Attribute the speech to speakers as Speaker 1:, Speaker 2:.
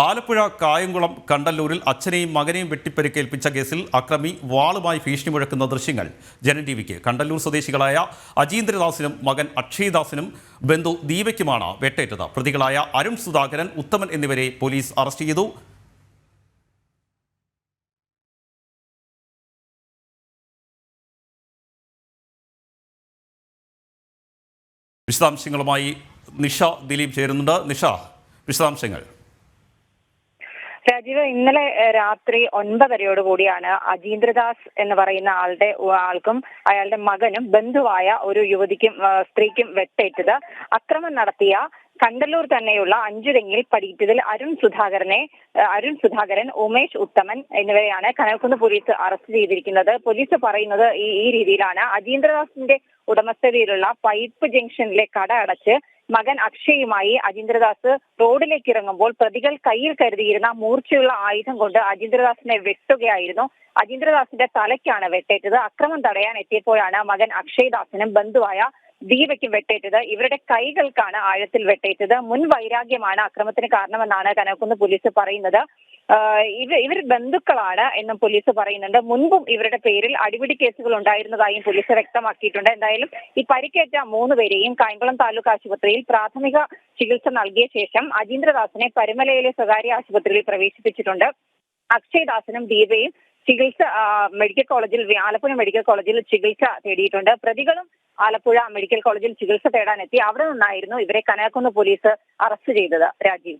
Speaker 1: ആലപ്പുഴ കായംകുളം കണ്ടല്ലൂരിൽ അച്ഛനെയും മകനെയും വെട്ടിപ്പരിക്കേൽപ്പിച്ച കേസിൽ അക്രമി വാളുമായി ഭീഷണി മുഴക്കുന്ന ദൃശ്യങ്ങൾ ജനം ടിവിക്ക്. കണ്ടല്ലൂർ സ്വദേശികളായ അജീന്ദ്രദാസിനും മകൻ അക്ഷയ്ദാസിനും ബന്ധു ദീപയ്ക്കുമാണ് വെട്ടേറ്റത്. പ്രതികളായ അരുൺ സുധാകരൻ, ഉത്തമൻ എന്നിവരെ പോലീസ് അറസ്റ്റ് ചെയ്തു. വിശദാംശങ്ങളുമായി നിഷ ദിലീപ് ചേരുന്നുണ്ട്. നിഷ, വിശദാംശങ്ങൾ.
Speaker 2: രാജീവ്, ഇന്നലെ രാത്രി 9:30 അജീന്ദ്രദാസ് എന്ന് പറയുന്ന ആൾക്കും അയാളുടെ മകനും ബന്ധുവായ ഒരു യുവതിക്കും സ്ത്രീക്കും വെട്ടേറ്റത്. അക്രമം നടത്തിയ കണ്ടല്ലൂർ തന്നെയുള്ള അഞ്ചുതെങ്ങിൽ പടിയിട്ടതിൽ അരുൺ സുധാകരൻ, ഉമേഷ് ഉത്തമൻ എന്നിവരെയാണ് കനകക്കുന്ന് പോലീസ് അറസ്റ്റ് ചെയ്തിരിക്കുന്നത്. പോലീസ് പറയുന്നത് ഈ രീതിയിലാണ്. അജീന്ദ്രദാസിന്റെ ഉടമസ്ഥതയിലുള്ള പൈപ്പ് ജംഗ്ഷനിലെ കട അടച്ച് മകൻ അക്ഷയുമായി അജീന്ദ്രദാസ് റോഡിലേക്ക് ഇറങ്ങുമ്പോൾ പ്രതികൾ കയ്യിൽ കരുതിയിരുന്ന മൂർച്ചയുള്ള ആയുധം കൊണ്ട് അജീന്ദ്രദാസിനെ വെട്ടുകയായിരുന്നു. അജീന്ദ്രദാസിന്റെ തലയ്ക്കാണ് വെട്ടേറ്റത്. അക്രമം തടയാൻ എത്തിയപ്പോഴാണ് മകൻ അക്ഷയ്ദാസിനും ബന്ധുവായ ദീപയ്ക്കും വെട്ടേറ്റത്. ഇവരുടെ കൈകൾക്കാണ് ആഴത്തിൽ വെട്ടേറ്റത്. മുൻ വൈരാഗ്യമാണ് അക്രമത്തിന് കാരണമെന്നാണ് കനകക്കുന്ന് പോലീസ് പറയുന്നത്. ഇവർ ബന്ധുക്കളാണ് എന്നും പോലീസ് പറയുന്നുണ്ട്. മുൻപും ഇവരുടെ പേരിൽ അടിപിടി കേസുകൾ ഉണ്ടായിരുന്നതായും പോലീസ് വ്യക്തമാക്കിയിട്ടുണ്ട്. എന്തായാലും ഈ പരിക്കേറ്റ 3 പേരെയും കായംകുളം താലൂക്ക് ആശുപത്രിയിൽ പ്രാഥമിക ചികിത്സ നൽകിയ ശേഷം അജീന്ദ്രദാസിനെ പരുമലയിലെ സ്വകാര്യ ആശുപത്രിയിൽ പ്രവേശിപ്പിച്ചിട്ടുണ്ട്. അക്ഷയ്ദാസിനും ദീപയും ആലപ്പുഴ മെഡിക്കൽ കോളേജിൽ ചികിത്സ തേടിയിട്ടുണ്ട്. പ്രതികളും ആലപ്പുഴ മെഡിക്കൽ കോളേജിൽ ചികിത്സ തേടാനെത്തി. അവിടെ നിന്നായിരുന്നു ഇവരെ കനകക്കുന്ന് പോലീസ് അറസ്റ്റ് ചെയ്തത്. രാജീവ്.